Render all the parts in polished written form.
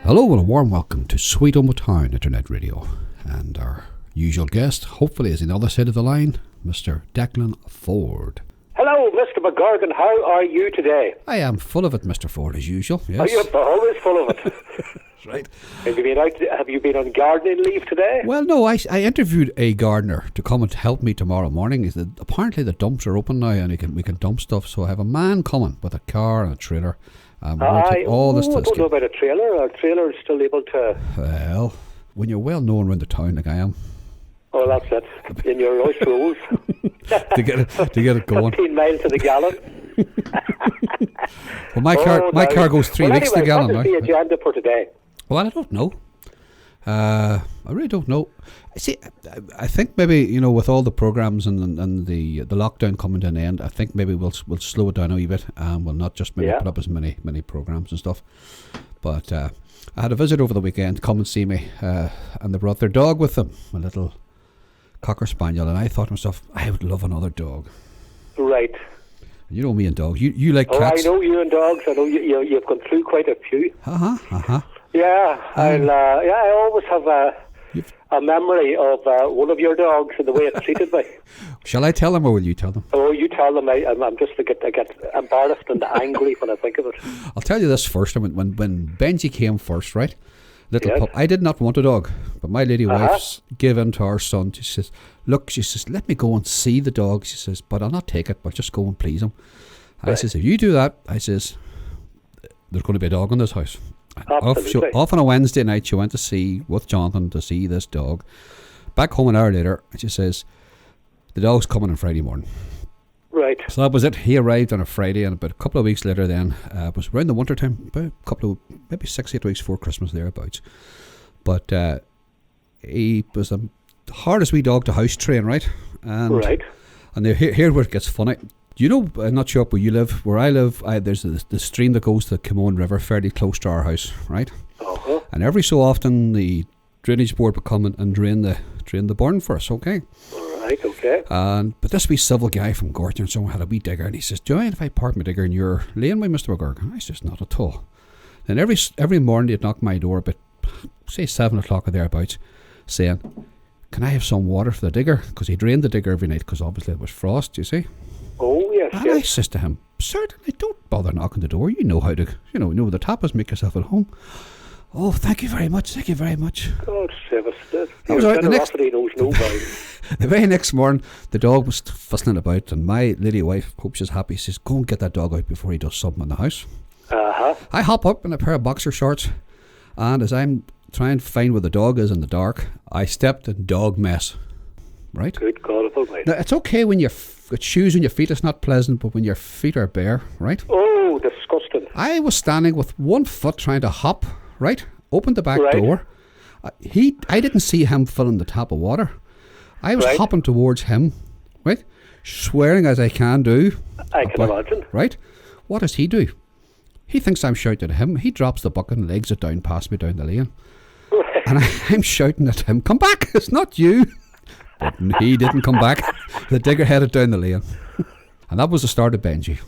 Hello and a warm welcome to Sweet Home Town Internet Radio. And our usual guest, hopefully, is on the other side of the line, Mr. Declan Ford. Hello, Mr. McGurgan. How are you today? I am full of it, Mr. Ford, as usual. Yes. Are you always full of it? Right. Have you been on gardening leave today? Well, no, I interviewed a gardener to come and help me tomorrow morning. He said, apparently the dumps are open now and we can dump stuff. So I have a man coming with a car and a trailer. I don't know about a trailer. Our trailer is still able to... Well, when you're well known around the town like I am. Oh, that's it. In your Royce Rolls. to get it going. 15 miles to the gallon. Well, my car goes 3 weeks to the gallon now. What is the agenda for today? Well, I don't know. I really don't know. See, I think maybe, with all the programs and the lockdown coming to an end, I think maybe we'll slow it down a wee bit and we'll not just maybe put up as many programs and stuff. But I had a visit over the weekend come and see me, and they brought their dog with them, a little Cocker Spaniel, and I thought to myself, I would love another dog. Right. You know me and dogs. You like cats. I know you and dogs. I know you've gone through quite a few. Yeah, I always have a memory of one of your dogs and the way it treated me. Shall I tell them or will you tell them? Oh, you tell them. I'm just I get embarrassed and angry when I think of it. I'll tell you this first. When Benji came first, right? Little pup. I did not want a dog, but my lady wife's gave in to our son. She says, "Look," she says, "let me go and see the dog." She says, "But I'll not take it. But just go and please him." Right. I says, "If you do that," I says, "there's going to be a dog in this house." Off on a Wednesday night, she went to see with Jonathan to see this dog. Back home an hour later, and she says, "The dog's coming on Friday morning." Right. So that was it. He arrived on a Friday, and about a couple of weeks later, then it was around the winter time, about a couple of maybe 6-8 weeks before Christmas thereabouts. But he was the hardest wee dog to house train, right? And here where it gets funny. I'm not sure where you live. Where I live, there's the stream that goes to the Kimone River, fairly close to our house, right? Uh-huh. And every so often, the drainage board would come and drain the burn for us. Okay. Right. Okay. But this wee civil guy from Gorton, someone had a wee digger, and he says, "Do you mind if I park my digger in your lane, by Mr. McGurk?" I says, "Not at all." Then every morning he'd knock my door about say 7 o'clock or thereabouts, saying, "Can I have some water for the digger?" Because he drained the digger every night because obviously it was frost. You see. Oh, yes, and I says to him, "Certainly, don't bother knocking the door. You know how to, know the tap is, make yourself at home." "Oh, thank you very much. Thank you very much." God save us. That was right. Knows no bounds. The very next morning, the dog was fussing about, and my lady wife, hope she's happy, says, "Go and get that dog out before he does something in the house." I hop up in a pair of boxer shorts, and as I'm trying to find where the dog is in the dark, I stepped in dog mess. Right? Good God Almighty. Now, it's okay when you've got shoes on your feet, it's not pleasant, but when your feet are bare, right? Oh, disgusting. I was standing with one foot trying to hop, right? Opened the back door. I didn't see him filling the tap of water. I was hopping towards him, right? Swearing as I can do. I can imagine. Right? What does he do? He thinks I'm shouting at him. He drops the bucket and legs it down past me down the lane. Right. And I'm shouting at him, "Come back, it's not you." But he didn't come back. The digger headed down the lane. And that was the start of Benji.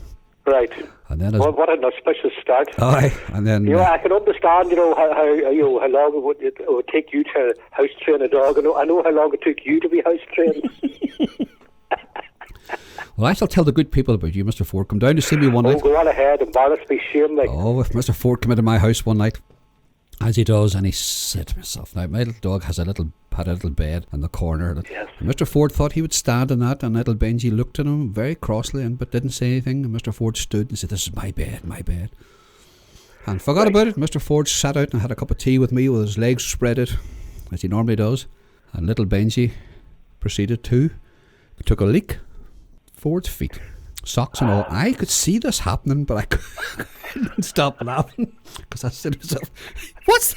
Right. And then what an auspicious start. Aye. And then I can understand, how long it would take you to house train a dog. I know how long it took you to be house trained. Well, I shall tell the good people about you, Mr. Ford. Come down to see me one night. Go on ahead, embarrass me, shame me. Oh, if Mr. Ford came into my house one night, as he does, and he said to himself, now my little dog had a little bed in the corner. Yes. And Mr. Ford thought he would stand in that, and little Benji looked at him very crossly, but didn't say anything. And Mr. Ford stood and said, "This is my bed, my bed." And forgot about it. Mr. Ford sat out and had a cup of tea with me with his legs spreaded, as he normally does. And little Benji proceeded to took a leak. Ford's feet, socks and all. I could see this happening, but I couldn't stop laughing because I said to myself, "What's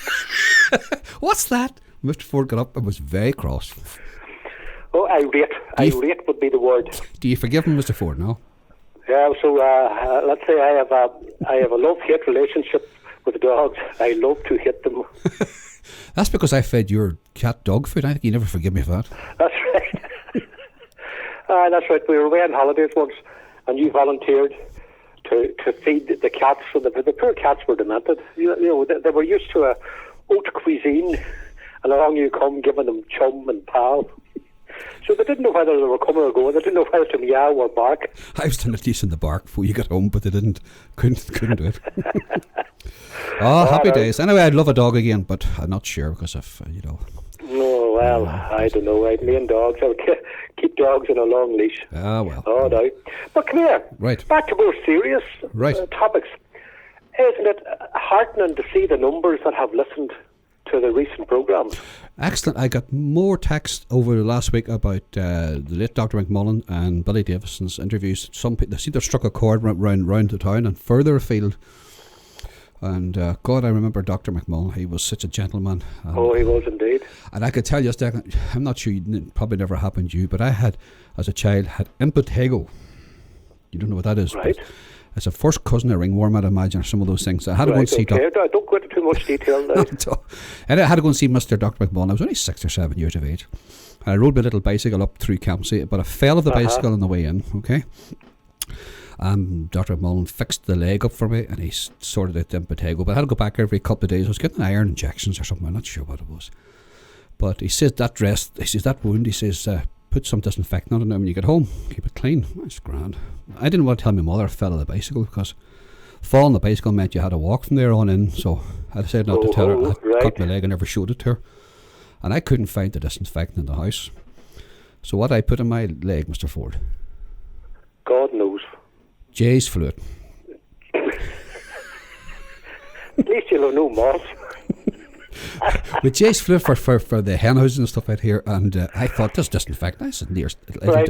that?" "What's that?" Mr. Ford got up and was very cross. Oh, irate. Irate would be the word. Do you forgive him, Mr. Ford, now? Yeah, so let's say I have a love-hate relationship with dogs. I love to hit them. That's because I fed your cat dog food. I think you never forgive me for that. That's right. That's right. We were away on holidays once, and you volunteered to to feed the cats. So the poor cats were demented. You know, they were used to a haute cuisine, and along you come giving them chum and pal. So they didn't know whether they were coming or going. They didn't know whether to meow or bark. I was doing a decent bark before you got home, but they couldn't do it. Happy days. Anyway, I'd love a dog again, but I'm not sure because of, you know. Oh, well, I don't know. Me and dogs, I would keep dogs on a long leash. Ah, well. Oh, no. But come here. Right. Back to more serious topics. Isn't it heartening to see the numbers that have listened to the recent programmes? Excellent. I got more text over the last week about the late Dr. McMullen and Billy Davison's interviews. Some people, they seem to have struck a chord round the town and further afield. And God, I remember Dr. McMullen. He was such a gentleman. Oh, he was indeed. And I could tell you, I'm not sure, it probably never happened to you, but I had, as a child, had impetigo. You don't know what that is. Right. It's a first cousin of ringworm, I'd imagine, or some of those things. I had to go and see Don't go into too much detail now. And I had to go and see Mr. Dr. McMullen. I was only 6 or 7 years of age. And I rode my little bicycle up through Campsie, but I fell off the bicycle on the way in, okay? Dr. McMullen fixed the leg up for me and he sorted out the impetigo. But I had to go back every couple of days. I was getting iron injections or something. I'm not sure what it was. But he says that wound, he says, put some disinfectant on it when you get home. Keep it clean. That's grand. I didn't want to tell my mother I fell on the bicycle because falling the bicycle meant you had to walk from there on in. So I decided not to tell her. I cut my leg and never showed it to her. And I couldn't find the disinfectant in the house. So what I put in my leg, Mr. Ford? God knows. Jay's fluid. At least you'll have no moss. With Jay's fluid for the hen houses and stuff out here, and I thought this disinfectant. I said,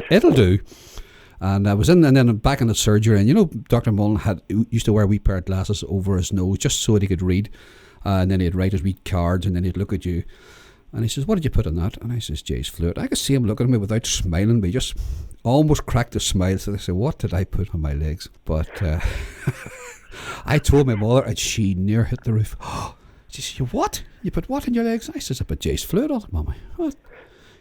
it'll do. And I was in, and then back in the surgery, and you know, Dr. Mullen used to wear a wee pair of glasses over his nose just so that he could read, and then he'd write his wee cards, and then he'd look at you, and he says, "What did you put in that?" And I says, "Jay's fluid." I could see him looking at me without smiling, but he just almost cracked a smile. So I said, "What did I put on my legs?" But I told my mother, and she near hit the roof. She said, "What? You put what in your legs?" I says, "I put Jay's fluid on it, Mummy." What?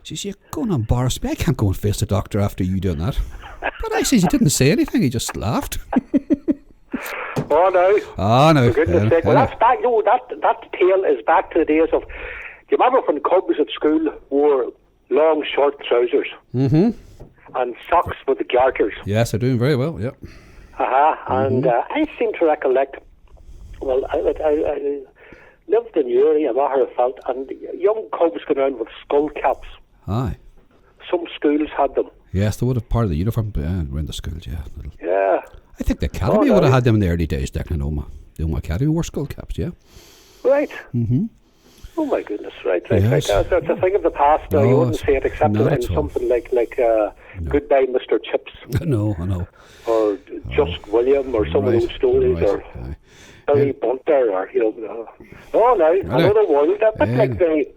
She says, "You're going to embarrass me. I can't go and face the doctor after you doing that." But I says, "He didn't say anything. He just laughed." Oh no! For goodness sake! Well, that's back. No, that tale is back to the days of. Do you remember when Cubs at school wore long, short trousers? Mm-hmm. And socks with the garters? Yes, they're doing very well, yep. And I seem to recollect, well, I lived in Uri, in Maherfeld, and young Cubs go around with skull caps. Aye. Some schools had them. Yes, they would have part of the uniform around the schools, yeah. Yeah. I think the academy would have had them in the early days, Declan Oma. The Oma Academy wore skull caps, yeah. Right. Mm-hmm. Oh my goodness! Right. Yes. That's a thing of the past. Now you wouldn't say it except in something like Goodbye, Mr. Chips. No, I know. Or Just William, or some of those stories, or Billy Bunter, or another world. But like the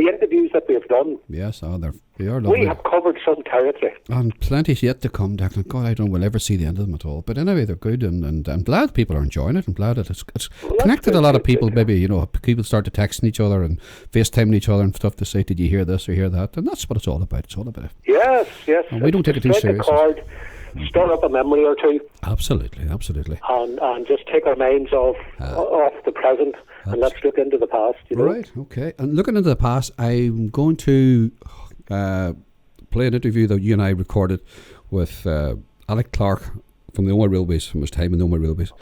interviews that we've done. Yes, they are lovely. We have covered some territory. And plenty's yet to come, Declan. God, I don't will ever see the end of them at all. But anyway, they're good, and I'm glad people are enjoying it. I'm glad that it's connected a lot of people. Maybe, you know, people start to texting each other and FaceTiming each other and stuff to say, "Did you hear this or hear that?" And that's what it's all about. It's all about it. Yes. And we don't take it too seriously. Stir up a memory or two. Absolutely. And just take our minds off the present and let's look into the past. You know? Right, okay. And looking into the past, I'm going to play an interview that you and I recorded with Alec Clark from the Omagh Railways, from his time in the Omagh Railways.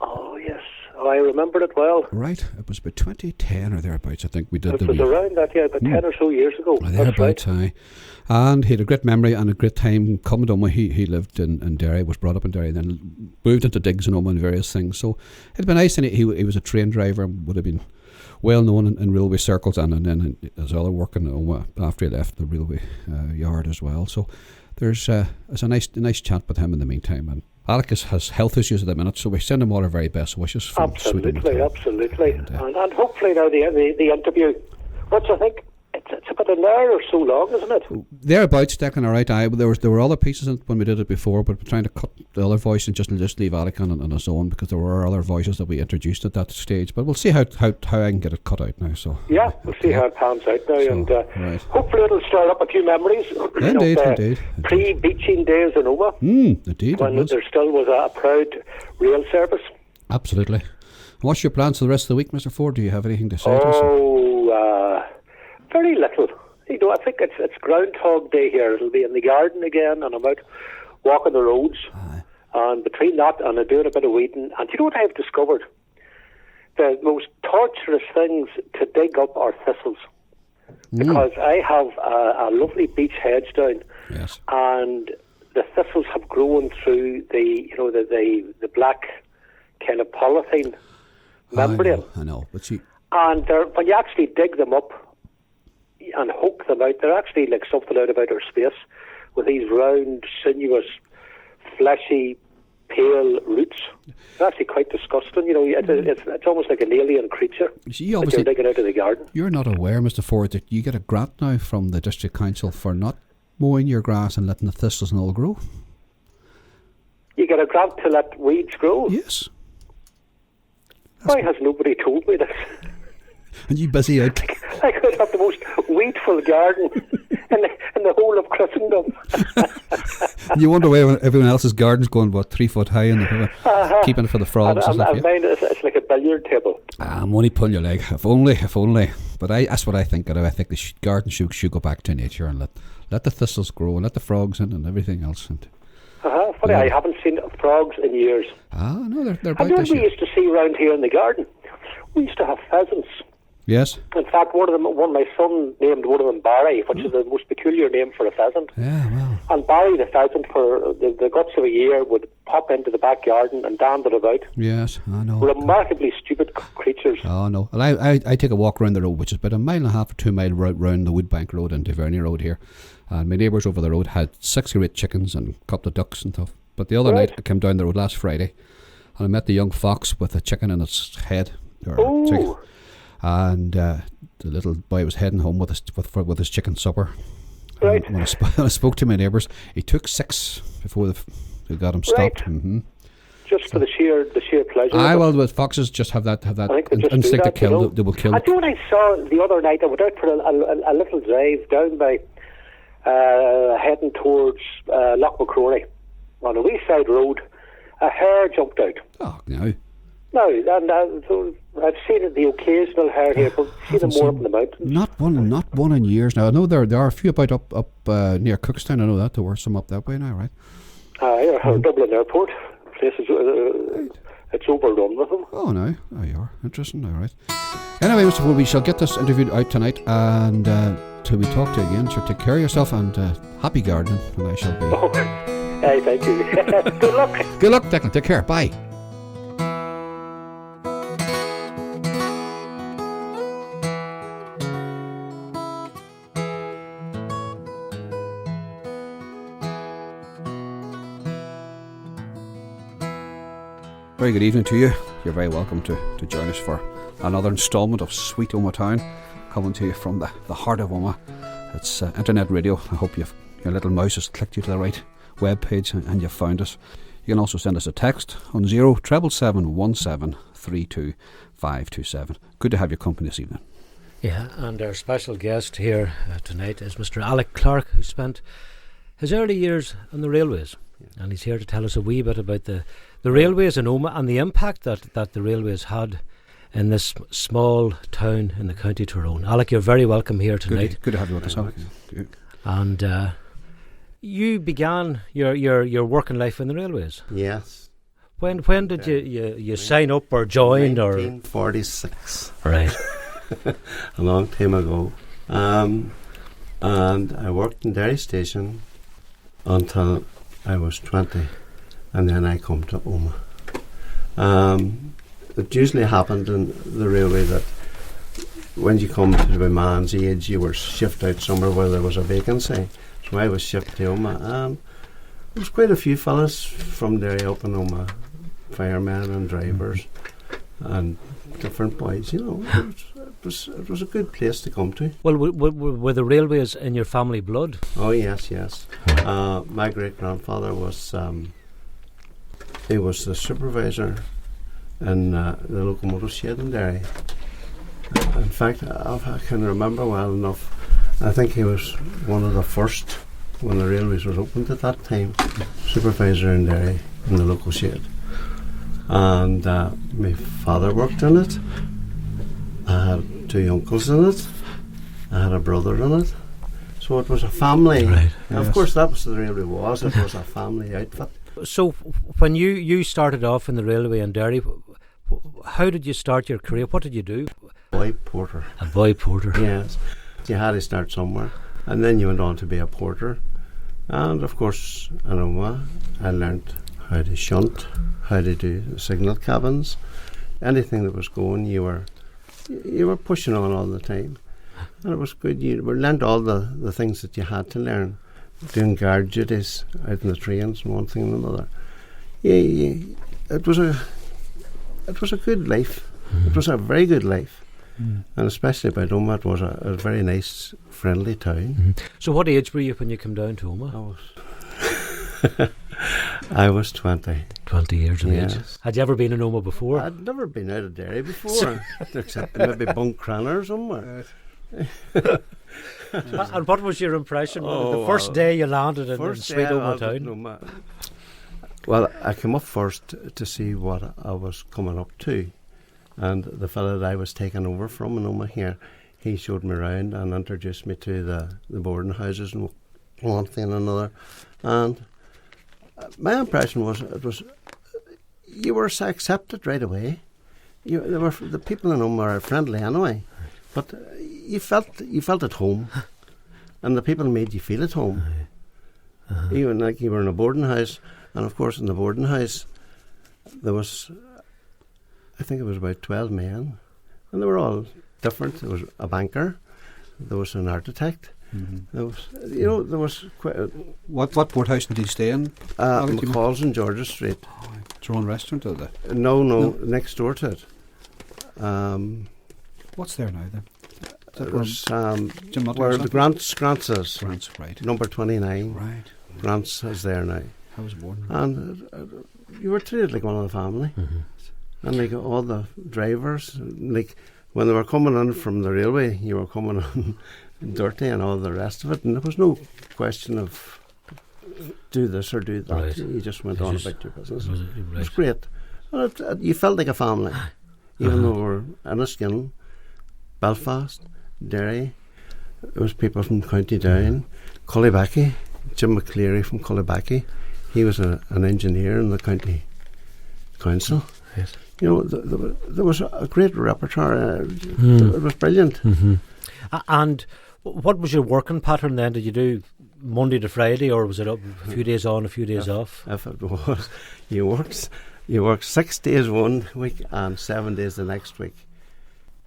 Oh, yes. I remembered it well. Right. It was about 2010 or thereabouts, I think we did. It was around that, about 10 or so years ago. Thereabouts, aye. And he had a great memory and a great time coming to Omagh. He lived in Derry, was brought up in Derry, then moved into digs in Omagh and various things. So it'd been nice, and he was a train driver and would have been well known in railway circles, and then his other work in Omagh after he left the railway yard as well. So there's a nice chat with him in the meantime. And Alec has health issues at the minute, so we send him all our very best wishes. Absolutely. And hopefully now the interview, what do you think? It's a about an hour or so long, isn't it? Thereabouts, Declan, all right. There were other pieces in it when we did it before, but we're trying to cut the other voice and just leave Alec on his own, because there were other voices that we introduced at that stage. But we'll see how I can get it cut out now. So yeah, we'll see how it pans out now, and right. hopefully it'll stir up a few memories. Indeed. Pre-beaching days in Oma. Indeed. When there still was a proud rail service. Absolutely. What's your plans for the rest of the week, Mr. Ford? Do you have anything to say to us? Very little. I think it's Groundhog Day here. It'll be in the garden again, and I'm out walking the roads. Aye. And between that and I'm doing a bit of weeding. And do you know what I've discovered? The most torturous things to dig up are thistles. Because I have a lovely beech hedge down. Yes. And the thistles have grown through the black kind of polythene membrane. I know. But see, and when you actually dig them up and hook them out, they're actually like something out of outer space with these round, sinuous, fleshy, pale roots. They're actually quite disgusting. It's almost like an alien creature that you're digging out of the garden. You're not aware, Mr. Ford, that you get a grant now from the District Council for not mowing your grass and letting the thistles and all grow. You get a grant to let weeds grow? Yes. Why has nobody told me this? And you busy out? I could have the most weedful garden in the whole of Christendom. And you wonder why everyone else's garden's going, 3 foot high, and keeping it for the frogs and stuff. Mine it's like a billiard table. I'm only pulling your leg. If only. But that's what I think. I think the garden should go back to nature and let the thistles grow and let the frogs in and everything else. And funny, I haven't seen frogs in years. No, they're about this year. And you know what we year. used to see around here in the garden? We used to have pheasants. Yes. In fact, my son named one of them Barry, which is the most peculiar name for a pheasant. Yeah, well. And Barry the pheasant, for the guts of a year, would pop into the back garden and dander about. Yes, I know. Remarkably stupid creatures. Oh, no. Well, I take a walk around the road, which is about 1.5 miles or 2 miles round the Woodbank Road and Diverny Road here. And my neighbours over the road had 6 or 8 chickens and a couple of ducks and stuff. But the other night, I came down the road last Friday, and I met the young fox with a chicken in its head. Chicken. And the little boy was heading home with his chicken supper. Right. When I spoke to my neighbours, he took 6 before they got him stopped. Right. Mm-hmm. Just for the sheer pleasure. Well, with foxes just have that instinct to kill. They will kill. I do what I saw the other night. I went out for a little drive down by heading towards Loch McCrory on a wee side road. A hare jumped out. Oh, no. No, and so I've seen the occasional hare here, but I've seen them more up in the mountains. Not one in years now. I know there are a few about up near Cookstown. I know that there were some up that way now, right? Dublin Airport. Place is it's overrun with them. Oh no, there you are. Interesting. All right. Anyway, Mr. Ford, we shall get this interview out tonight, and till we talk to you again, sure, take care of yourself and happy gardening. And I shall be. Oh, hey, thank you. Good luck. Good luck, Declan. Take care. Bye. Very good evening to you. You're very welcome to join us for another instalment of Sweet Oma Town, coming to you from the heart of Oma. It's internet radio. I hope your little mouse has clicked you to the right web page and you've found us. You can also send us a text on 07717325527. Good to have your company this evening. Yeah, and our special guest here tonight is Mr. Alec Clark, who spent his early years on the railways. And he's here to tell us a wee bit about the railways in Oma and the impact that the railways had in this small town in the County Tyrone. Alec, you're very welcome here tonight. Good to have you with us, Alec. And you began your working life in the railways. Yes. When did you sign up or join? 1946. Right. A long time ago. And I worked in Derry Station until I was 20, and then I come to Oma. It usually happened in the railway that when you come to the man's age, you were shifted out somewhere where there was a vacancy. So I was shifted to Oma. There was quite a few fellas from Derry up in Oma, firemen and drivers and different boys. It it was a good place to come to. Well, were the railways in your family blood? Oh yes, yes. My great grandfather was he was the supervisor in the locomotive shed in Derry. In fact, I can remember well enough. I think he was one of the first when the railways was opened at that time. Supervisor in Derry in the local shed, and my father worked in it. I had 2 uncles in it. I had a brother in it. So it was a family. Right. Of course, that was the railway was. It was a family outfit. So when you started off in the railway in Derry, how did you start your career? What did you do? Boy porter. A boy porter. Yes. You had to start somewhere. And then you went on to be a porter. And of course, in Omagh, I learnt how to shunt, how to do the signal cabins. Anything that was going, you were pushing on all the time. And it was good. You learned all the things that you had to learn. Doing guard duties out in the trains and one thing and another. It was a good life. Mm-hmm. It was a very good life. And especially about Omagh, it was a very nice, friendly town. Mm-hmm. So what age were you when you came down to Omagh? I was 20. 20 years of age. Yes. Had you ever been in Omagh before? I'd never been out of Derry before, except maybe Buncrana or somewhere. And what was your impression Oh, the first day you landed in First sweet day I Omagh landed in town? Omagh. Well, I came up first to see what I was coming up to. And the fellow that I was taking over from in Omagh here, he showed me around and introduced me to the boarding houses and one thing and another. And my impression was you were accepted right away. The people in Omagh are friendly anyway, but you felt at home, and the people made you feel at home. Even like you were in a boarding house, and of course in the boarding house there was, I think it was about 12 men, and they were all different. There was a banker, there was an architect. There was, there was quite What boardhouse did you stay in? McCall's in George's Street. It's your own restaurant, or the? No, next door to it. What's there now then? It was Jim Mutton or where the something? Grants is. Grants, right. Number 29. Right. Grants is there now. I was born. And you were treated like one of the family. And like all the drivers, like when they were coming in from the railway, you were coming on dirty and all the rest of it. And there was no question of do this or do that. Right. You just went on about your business. It was Right. great. And you felt like a family. Even though we were Enniskillen, Belfast, Derry, there was people from County Down, Cullybackey, Jim McCleary from Cullybackey. He was an engineer in the county council. Yes. There was a great repertoire. It was brilliant. And what was your working pattern then? Did you do Monday to Friday, or was it up a few days on, a few days off? If it was, you worked 6 days one week and 7 days the next week.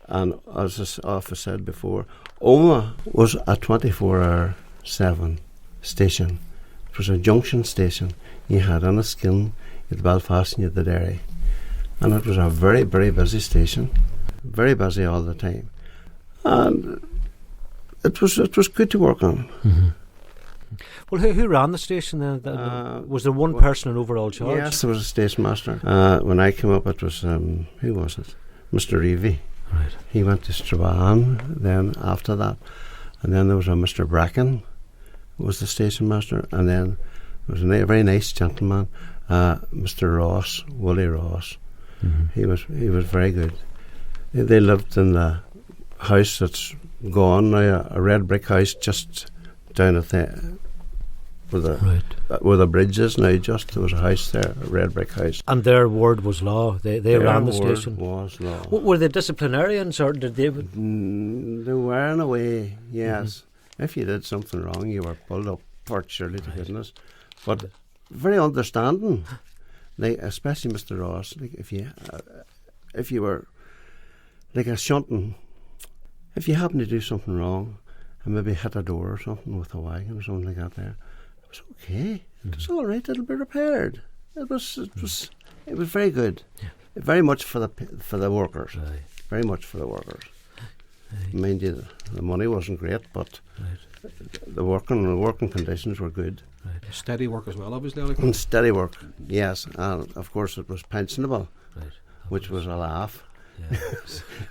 And as I said before, Omagh was a 24/7 station. It was a junction station. You had Enniskillen, you had Belfast, and you had the Derry. And it was a very, very busy station. Very busy all the time. And it was good to work on. Well, who ran the station then? Was there one person in overall charge? Yes, there was a station master. When I came up, it was, who was it? Mr. Reevy. Right. He went to Strabane then after that. And then there was a Mr. Bracken, who was the station master. And then there was a very nice gentleman, Mr. Ross, Willie Ross. He was very good. They lived in the house that's gone now, a red brick house just down at the where the bridge is now. Just there was a house there, a red brick house. And their word was law. They ran the word station. Was law. Were they disciplinarians, or did they? They were in a way, yes. If you did something wrong, you were pulled up for it, surely to goodness. But very understanding. Like, especially Mr. Ross, like if you were like a shunting, if you happened to do something wrong and maybe hit a door or something with a wagon or something like that, there, it was okay. It was all right. It'll be repaired. It was very good. Very much for the workers. Right. Very much for the workers. Mind you, the money wasn't great, but Right. the working conditions were good. Steady work as well, obviously. Alec. And steady work, yes. And of course it was pensionable, Right. which was a laugh. Yeah.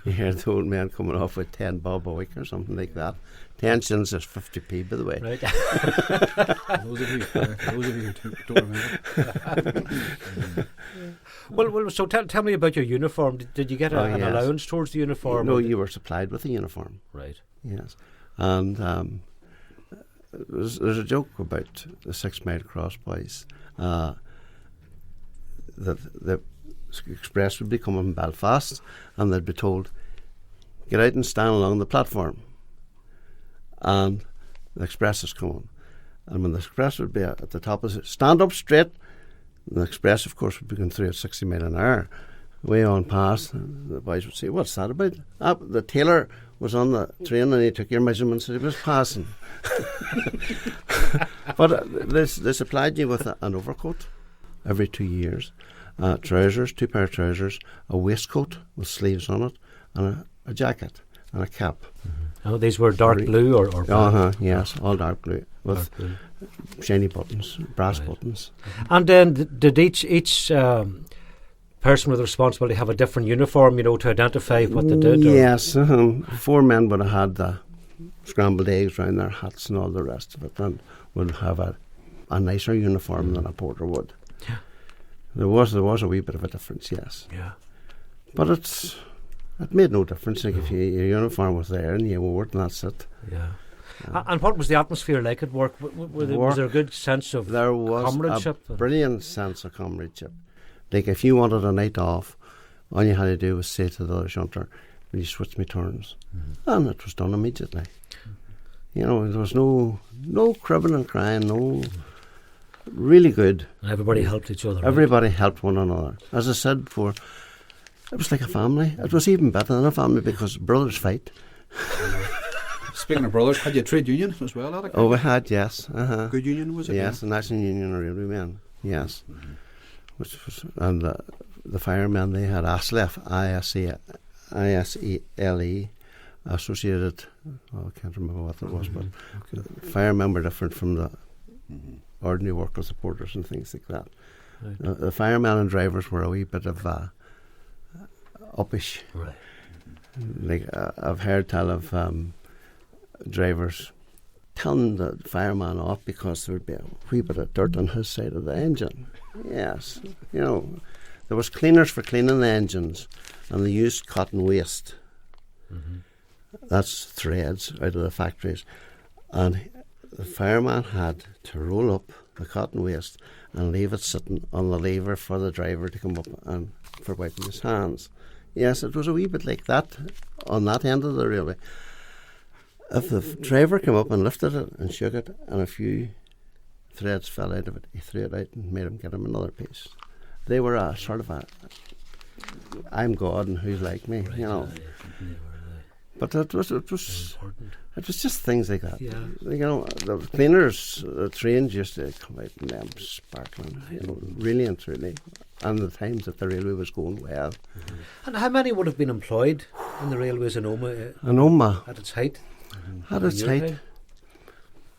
You hear the old man coming off with 10 bob a week or something like that. 10 shillings is 50p, by the way. Right. For those of you who don't remember. Well. So tell me about your uniform. Did you get Oh, an yes. allowance towards the uniform? No, or you were supplied with a uniform, Right. yes. And there's a joke about the 6 Mile Cross boys that the express would be coming from Belfast and they'd be told, get out and stand along the platform. And the express is coming. And when the express would be at the top of it, stand up straight. And the express, of course, would be going through at 60 mile an hour. Way on past, the boys would say, what's that about? The tailor was on the train and he took your measurements and he was passing. But they supplied you with an overcoat every 2 years, trousers, 2 pair of trousers, a waistcoat with sleeves on it, and a jacket and a cap. Oh, these were dark blue or black? Yes, all dark blue with Dark blue. shiny buttons, brass Right. buttons. And then did each person with responsibility have a different uniform, to identify what they did? or- Yes, 4 men would have had the scrambled eggs round their hats and all the rest of it, and would have a nicer uniform than a porter would. Yeah. There was a wee bit of a difference, yes, Yeah. but it made no difference. Like if your uniform was there and you wore it, and that's it. Yeah. And what was the atmosphere like at work? Was there a good sense of There was comradeship? a brilliant sense of comradeship. Like if you wanted a night off, all you had to do was say to the other shunter, will you switch me turns? And it was done immediately. There was no cribbing and crying, no, really good. And everybody helped each other. Everybody helped one another. As I said before, it was like a family. It was even better than a family because brothers fight. Speaking of brothers, had you a trade union as well, Alec? Oh, we had, yes. Good union, was it? Yes, the National Union of Railwaymen, yes. Which was, and the firemen, they had ASLEF, ISELE, associated, I can't remember what it was, but firemen were different from the ordinary workers, the porters and things like that. Right. The firemen and drivers were a wee bit of uppish. Right. Like I've heard tell of drivers telling the fireman off because there would be a wee bit of dirt on his side of the engine. Yes, there was cleaners for cleaning the engines, and they used cotton waste. That's threads out of the factories, and the fireman had to roll up the cotton waste and leave it sitting on the lever for the driver to come up and for wiping his hands. Yes, it was a wee bit like that on that end of the railway. If the driver came up and lifted it and shook it and a few threads fell out of it, he threw it out and made him get him another piece. They were a sort of I'm God and who's like me, But it was just things like that. Yeah. The cleaners, the trains used to come out and them sparkling, really and truly. And the times that the railway was going well. And how many would have been employed in the railways in Omagh And Omagh, at its height? at its In your height, time?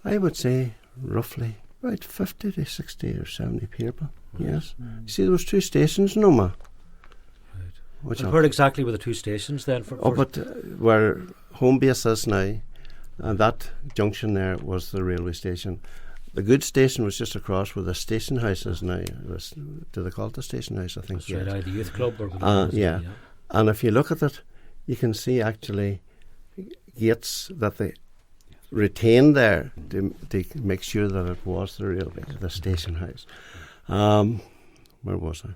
I would say roughly about 50 to 60 or 70 people. Yes. You see, there was 2 stations in Omagh. Which And where exactly were the 2 stations then? but where home base is now, and that junction there was the railway station. The good station was just across where the station house is now. Do they call it the station house? I think. That's right, the youth club. Or Yeah. And if you look at it, you can see actually gates that they retained there to make sure that it was the railway, the station house. Where was I?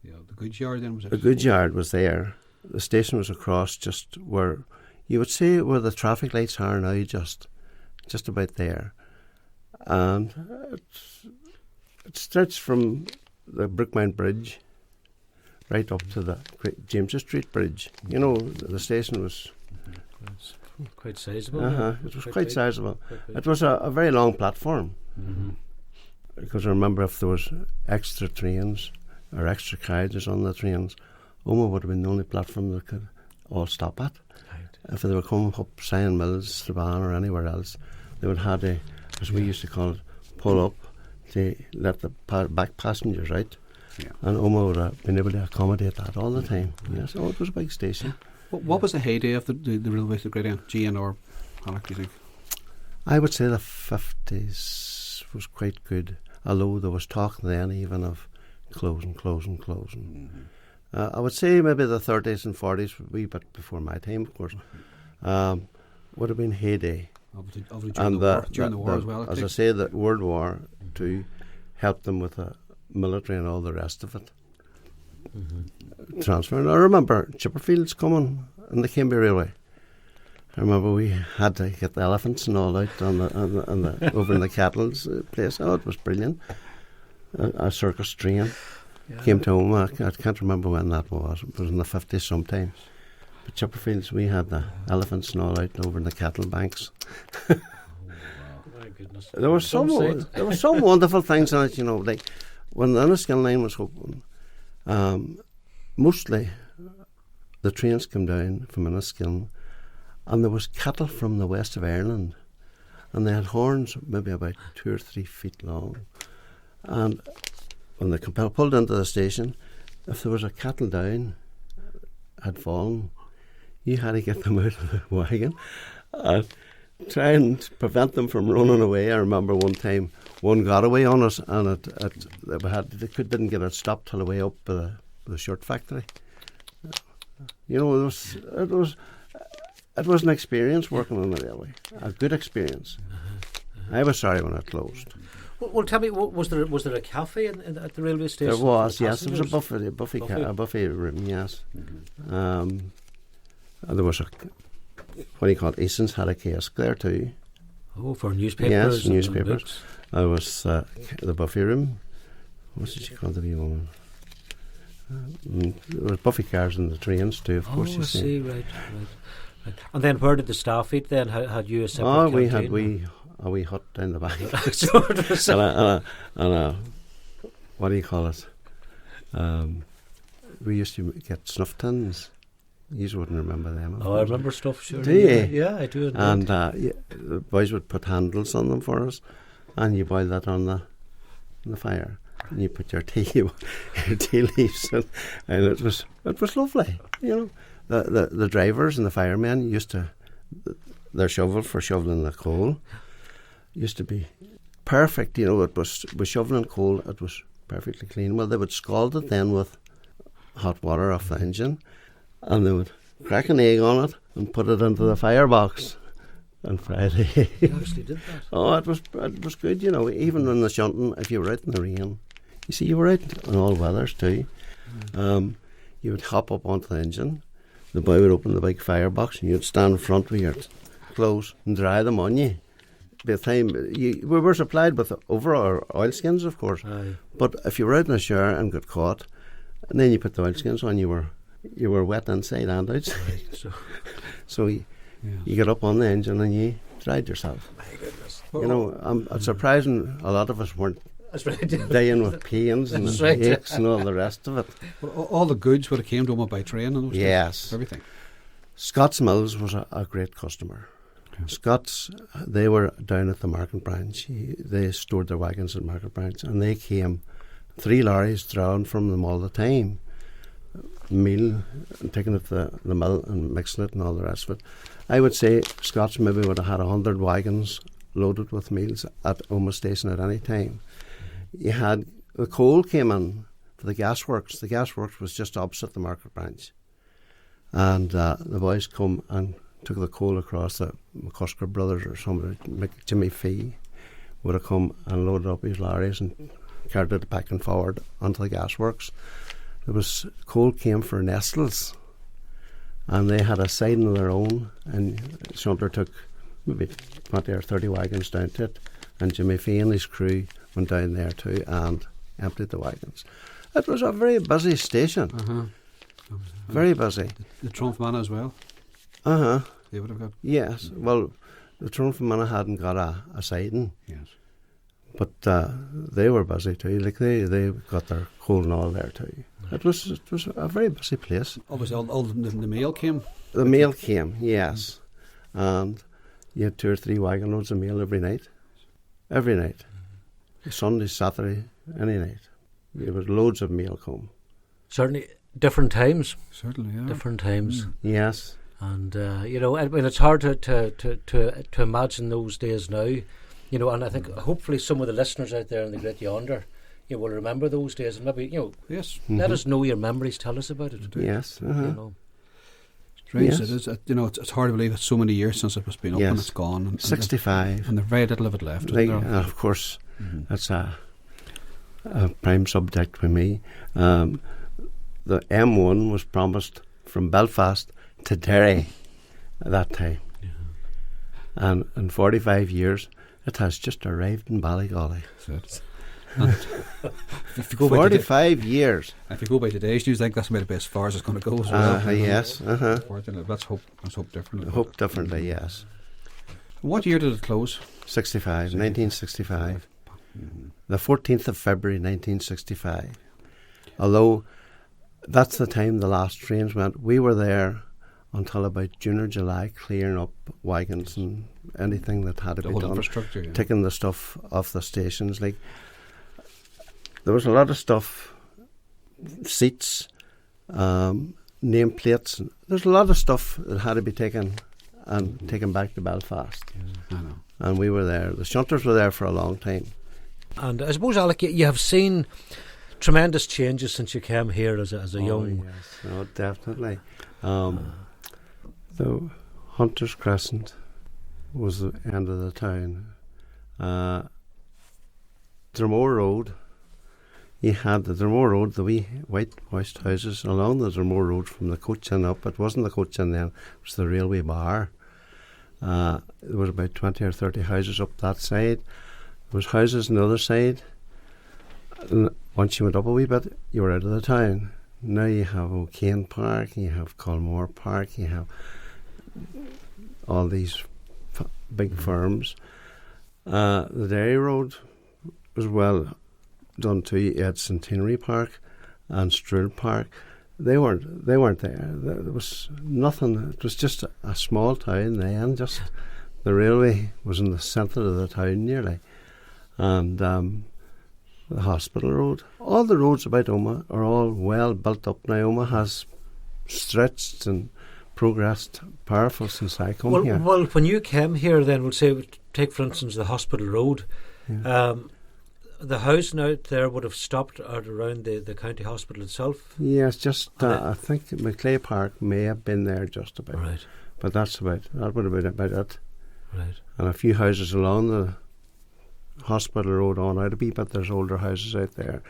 Yeah, the goods yard then was it? The goods yard was there. The station was across just where you would say where the traffic lights are now, just about there. And it stretched from the Brookmount Bridge right up to the James's Street Bridge. The station was quite sizable. it was quite big. sizable. Quite big. It was a very long platform. Because I remember if there was extra trains or extra carriages on the trains, Omagh would have been the only platform that could all stop at. Right. if they were coming up Sion Mills, Strabane or anywhere else, they would have to, as we used to call it, pull up to let the back passengers out. Yeah. And Oma would have been able to accommodate that all the time. Yes, it was a big station. What was the heyday of the railways, the Great End? GNR, Alec, do you think? I would say the 50s was quite good, although there was talk then even of closing. I would say maybe the 30s and 40s, a wee bit before my time, of course, would have been heyday. Obviously And during the war as well. as I say, the World War II helped them with the military and all the rest of it. Transferring. I remember Chipperfields coming on the Kimby Railway. I remember we had to get the elephants and all out on the over in the Cattle's place. Oh, it was brilliant. A circus train came to home. I can't remember when that was. It was in the 50s sometimes. But Chipperfields, we had the elephants and all out over in the cattle banks. My goodness. There were some wonderful things in it, you know. Like when the Enniskillen line was open, mostly the trains came down from Enniskillen, and there was cattle from the west of Ireland, and they had horns maybe about 2 or 3 feet long. And when they pulled into the station, if there was a cattle down had fallen, you had to get them out of the wagon and try and prevent them from running away. I remember one time one got away on us, and they didn't get it stopped till the way up by the shirt factory. You know, it was an experience working on the railway, a good experience. I was sorry when it closed. Well, tell me, was there a cafe at the railway station? There was, yes. There was a Buffet? a buffet room, yes. And there was what do you call it? Easton's had a kiosk there too. Oh, for newspapers. Yes, and newspapers. books. There was the buffet room. What did she call the wee woman? There was buffet cars in the trains too, of course. Oh, I see. Right. And then where did the staff eat then? Had you a separate we canteen? had a wee hut down the back. So it was and a what do you call it? We used to get snuff tins. You wouldn't remember them. I remember stuff, sure. Do you? Yeah, I do. And the boys would put handles on them for us, and you boil that on the fire, and you put your tea leaves in, and it was lovely. You know, the drivers and the firemen used to their shovel for shoveling the coal used to be perfect. You know, it was shoveling coal. It was perfectly clean. Well, they would scald it then with hot water off the engine, and they would crack an egg on it and put it into the firebox and fry the egg. You actually did that? Oh, it was good, you know. Even in the shunting, if you were out in the rain, you see, you were out in all weathers too. You would hop up onto the engine. The boy would open the big firebox, and you'd stand in front with your clothes and dry them on you. By the time we were supplied with overall oilskins, of course. Aye. But if you were out in the shower and got caught, and then you put the oilskins on, you were wet inside and outside. Right, So you get up on the engine and you dried yourself. My goodness. You know, it's surprising a lot of us weren't That's right. dying with pains and That's right. aches and all the rest of it. Well, all the goods would have came to them by train and those Yes. things, everything. Scott's Mills was a great customer. Scott's, they were down at the Market Branch. They stored their wagons at Market Branch, and they came 3 lorries drawn from them all the time. Meal, and taking it to the mill and mixing it and all the rest of it. I would say Scott's maybe would have had 100 wagons loaded with meals at Oma Station at any time. You had, the coal came in for the gasworks. The gasworks was just opposite the Market Branch. And the boys come and took the coal across. The McCusker brothers or somebody, Jimmy Fee, would have come and loaded up his lorries and carried it back and forward onto the gasworks. There was coal came for Nestles, and they had a siding of their own, and Shunter took maybe 20 or 30 wagons down to it, and Jimmy Fee and his crew went down there too and emptied the wagons. It was a very busy station. Very busy. The Trump Manor as well. They would have got. Yes. Well, the Trump Manor hadn't got a siding. Yes. But they were busy too. Like they got their coal and all there too. It was a very busy place. Obviously, all the mail came. The mail came, yes, and you had 2 or 3 wagon loads of mail every night. Every night. Sunday, Saturday, any night. There was loads of mail come. Certainly, different times. Certainly, yeah. Different times. Yes. And, you know, I mean, it's hard to imagine those days now. You know, and I think hopefully some of the listeners out there in the Great Yonder, you know, will remember those days and maybe, you know, Yes. let us know your memories, tell us about it. Yes. You know. Strange Yes. it is. You know, it's hard to believe it's so many years since it was been up and Yes. it's gone. And 65. And there's very little of it left. Isn't Like, there? of course, that's a prime subject for me. The M1 was promised from Belfast to Derry at that time. And in 45 years, it has just arrived in Ballygolly. That's it. And if you go by today, 45 years. if you go by today's news, I think that's maybe as far as it's going to go as well. Yes. Unfortunately, let's hope differently. Hope differently, yes. What year did it close? 1965. The 14th of February 1965. Although that's the time the last trains went, we were there until about June or July, clearing up wagons and anything that had to The be whole done, infrastructure. Yeah. taking the stuff off the stations. Like, there was a lot of stuff, seats, nameplates. There's a lot of stuff that had to be taken and taken back to Belfast. I know. And we were there. The shunters were there for a long time. And I suppose, Alec, you have seen tremendous changes since you came here as a young... Yes, no, definitely. The Hunters Crescent was the end of the town. Dromore Road, you had the Dromore Road, the wee whitewashed houses along the Dromore Road from the coach inn up. It wasn't the coach inn then, it was the railway bar. There was about 20 or 30 houses up that side. There was houses on the other side. And once you went up a wee bit, you were out of the town. Now you have O'Kane Park, you have Colmore Park, you have all these big firms. The Derry Road was well done too. You had Centenary Park and Stroud Park. They weren't there. There was nothing. It was just a small town then. Just the railway was in the centre of the town nearly, and the hospital road. All the roads about Omagh are all well built up now. Omagh has stretched and progressed powerful since I come here. Well, when you came here, then we'll say, take for instance the hospital road. Yeah. The housing out there would have stopped out around the county hospital itself. Yes, just I think Maclay Park may have been there just about. Right. But that would have been about it. Right. And a few houses along the hospital road on out a bit, but there's older houses out there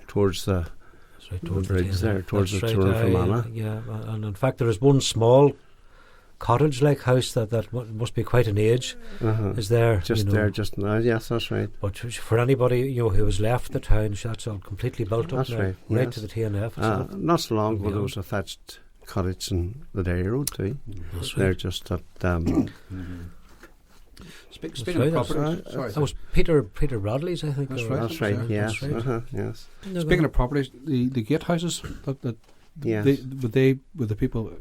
towards the That's right, the bridge there, towards the That's Tour right, from Fermanagh. yeah, and in fact there is one small cottage-like house that must be quite an age. Is there Just there, just now. Yes, that's right. But for anybody who has left the town, that's all completely built up That's now, right, right yes. to the TNF itself. Not so long ago, Beyond. there was a thatched cottage in the Derry Road too. That's They're right. just at Speaking right, of that's properties, sorry. That was Peter Bradley's, I think. That's or- right. that's right. That's Yes, right. yes. Speaking of properties, the gatehouses that Yes. would the people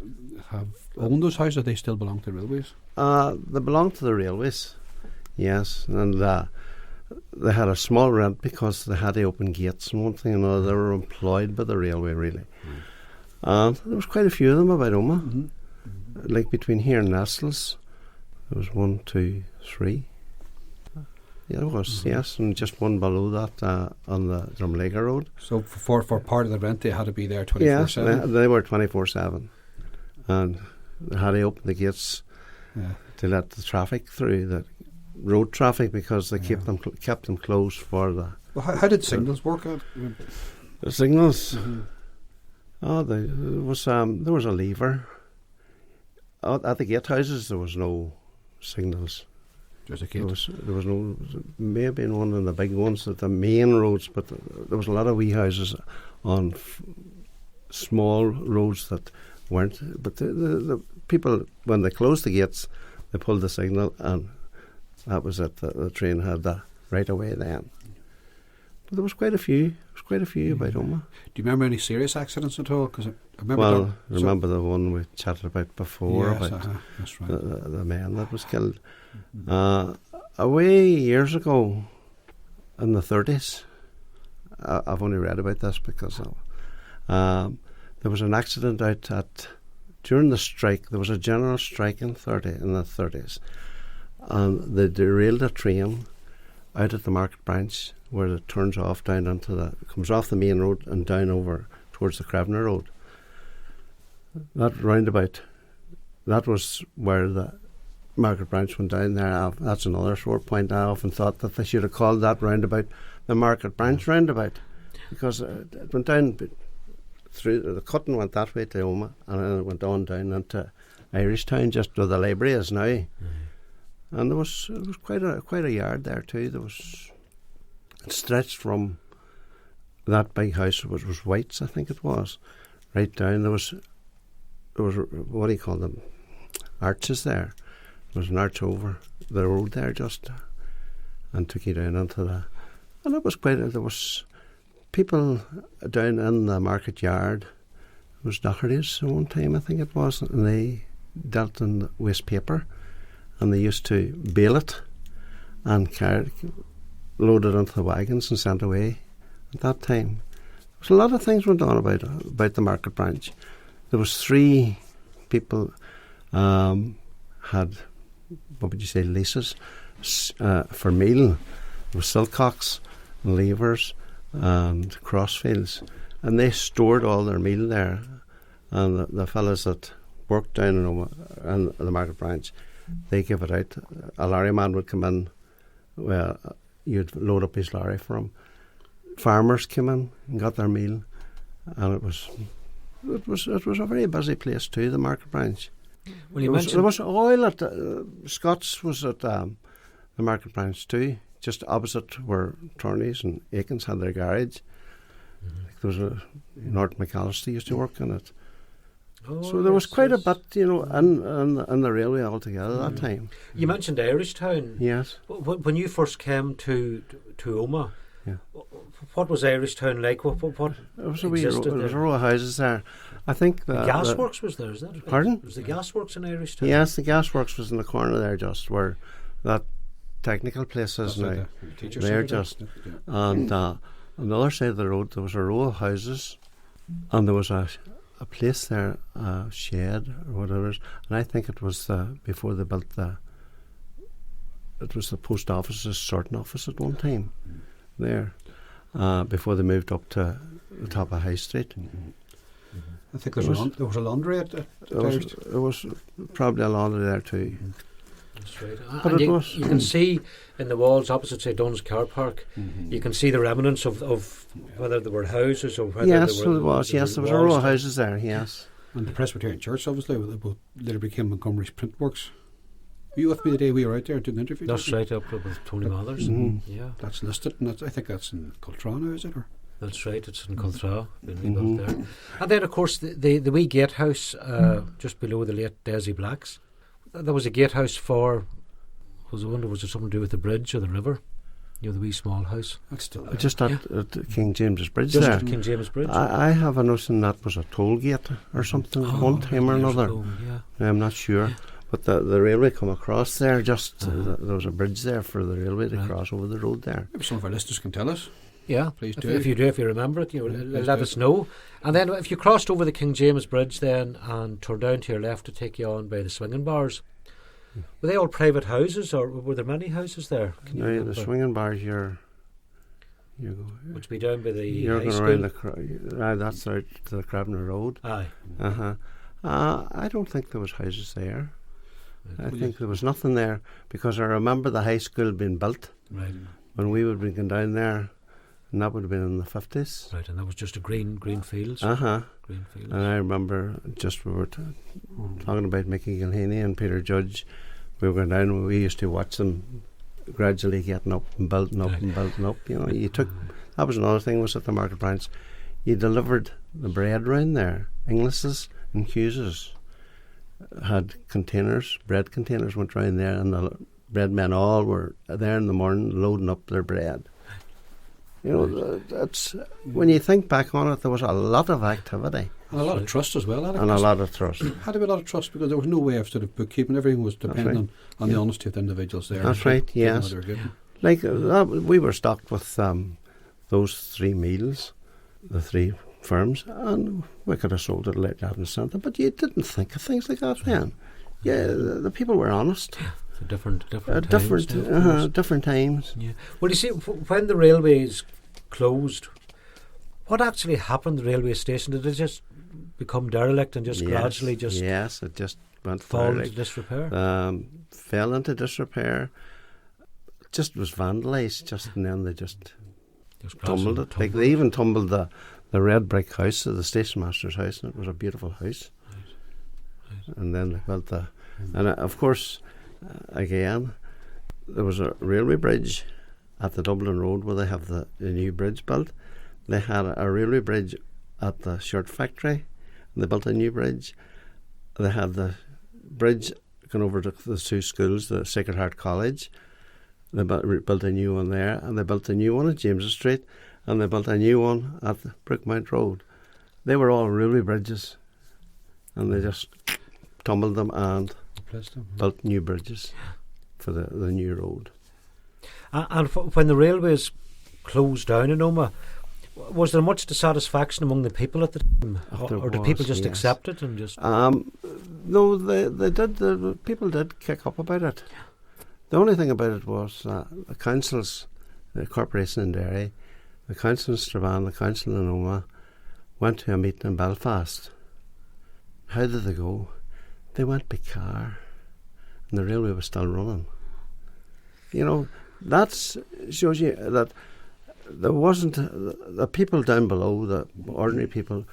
have owned those houses? Or they still belong to railways? They belong to the railways, yes, and they had a small rent because they had to open gates and one thing and another. They were employed by the railway, really. And there was quite a few of them about Omagh. Like between here and Nestles, there was 1, 2, 3. Yeah, there was, yes, and just one below that on the Drumlega Road. So for part of the rent, they had to be there Yes, 24/7. they were 24/7, and they had to open the gates Yeah. to let the traffic through, the road traffic, because they kept them closed for the Well, how did signals work out? signals. Oh, there was a lever. At the gatehouses there was no signals. Just a There gate. was no, maybe in one of the big ones at the main roads, but there was a lot of wee houses on small roads that weren't. But the people, when they closed the gates, they pulled the signal, and that was it. The train had the right away then. There was quite a few. There was quite a few about Omagh. Do you remember any serious accidents at all? Because I remember. Well, remember the one we chatted about before, yes, about that's right. the man that was killed. Away years ago, in the 30s, I've only read about this because there was an accident out during the strike. There was a general strike in the 30s, and they derailed a train out at the Market Branch where it turns off down comes off the main road and down over towards the Cravenor Road. That roundabout, that was where the Market Branch went down there. That's another sore point. I often thought that they should have called that roundabout the Market Branch roundabout, because it went down through the cutting, went that way to Omagh, and then it went on down into Irishtown, just where the library is now. And it was quite a yard there too. It stretched from that big house, which was White's, I think it was, right down. There was what do you call them? Arches there. There was an arch over the road there just, and took you down into the. And it was there was people down in the market yard. It was Doherty's at one time, I think it was, and they dealt in waste paper, and they used to bale it and load it onto the wagons and sent away. At that time, there was a lot of things went on about the Market Branch. There was 3 people had, what would you say, leases for meal. There was Silcox, Levers and Crossfields, and they stored all their meal there. And the fellas that worked down in the Market Branch, they give it out. A lorry man would come in, well, you'd load up his lorry for him. Farmers came in and got their meal, and it was a very busy place too, the Market Branch. Well, you there was oil at Scott's was at the Market Branch too, just opposite where Turney's and Aikens had their garage. There was Norton McAllister used to work in it. So there was quite a bit, in the railway altogether that time. You mentioned Irishtown. Yes. When you first came to Omagh, yeah. What was Irishtown like? What there was a row of houses there. I think the gasworks was there, is that right? Pardon? Was the gasworks in Irishtown? Yes, the gasworks was in the corner there, just where that technical place is now. There just. And on the other side of the road there was a row of houses, and there was a place there, a shed or whatever, and I think it was before they built it was the post office's sorting office at one time there, before they moved up to the top of High Street. I think there was a laundry at there was probably a laundry there too. That's right. But and it you was can see in the walls opposite, say, Dunn's Car Park, you can see the remnants of whether there were houses or whether yes, there were, it was. Yes, there was a row of houses there. Yes, and the Presbyterian Church, obviously, later became Montgomery's Print Works. Were you with me the day we were out there doing the interview? That's right, up with Tony Mathers. Yeah, that's listed, and I think that's in Coltrana, is it? Or? That's right, it's in Coltra, been rebuilt there. And then, of course, the wee gatehouse just below the late Desi Blacks. There was a gatehouse for, I wonder, was it something to do with the bridge or the river? The wee small house. That's still there. Just at King James's Bridge just there. At King James's Bridge. I have a notion that was a toll gate or something one time or another. I'm not sure. Yeah. But the railway come across there, there was a bridge there for the railway to cross over the road there. Maybe some of our listeners can tell us. Yeah, please do. If you remember it, let us know. And then if you crossed over the King James Bridge then and turned down to your left to take you on by the swinging bars, were they all private houses or were there many houses there? No, the swinging bars, which be down by the you're high going school. Around that's out to the Cravenor Road. Aye. I don't think there was houses there. I think there was nothing there because I remember the high school being built when we would have been down there. And that would have been in the 50s. Right, and that was just a green fields. Green fields. And I remember we were talking about Mickey Gilhaney and Peter Judge. We were going down and we used to watch them gradually getting up and building up and building up. That was another thing was at the Market Branch. You delivered the bread round there. Inglis's and Hughes's had containers, bread containers went round there, and the bread men all were there in the morning loading up their bread. You know, that's when you think back on it, there was a lot of activity And a lot of trust as well, Alec. and a lot of trust. Had to be a lot of trust because there was no way of sort of bookkeeping. Everything was dependent right. on the honesty of the individuals there. That's right, Taking what yes. they were given. Like we were stocked with those 3 meals, the 3 firms, and we could have sold it like that in something. But you didn't think of things like that then. Yeah, the people were honest. So different times. Different, now, of course. different times. Yeah. Well, you see, when the railways closed, what actually happened to the railway station? Did it just become derelict and just Yes, gradually just yes, it just went fall into derelict. disrepair? Fell into disrepair. Just was vandalised. Just and then they just Just tumbled it. Like they even tumbled the red brick house of the station master's house, and it was a beautiful house. Right. And then they built and of course, again, there was a railway bridge at the Dublin Road where they have the new bridge built. They had a railway bridge at the shirt factory, and they built a new bridge. They had the bridge going over to the 2 schools, the Sacred Heart College. They built a new one there, and they built a new one at James Street, and they built a new one at the Brookmount Road. They were all railway bridges, and they just tumbled them and built new bridges for the new road. And when the railways closed down in Omagh, was there much dissatisfaction among the people at the time, or did people just accept it and just? No, they did. The people did kick up about it. The only thing about it was the councils, the corporation in Derry, the council in Strabane, the council in Omagh, went to a meeting in Belfast. How did they go? They went by car, and the railway was still running. You know, that shows you that there wasn't the people down below, the ordinary people,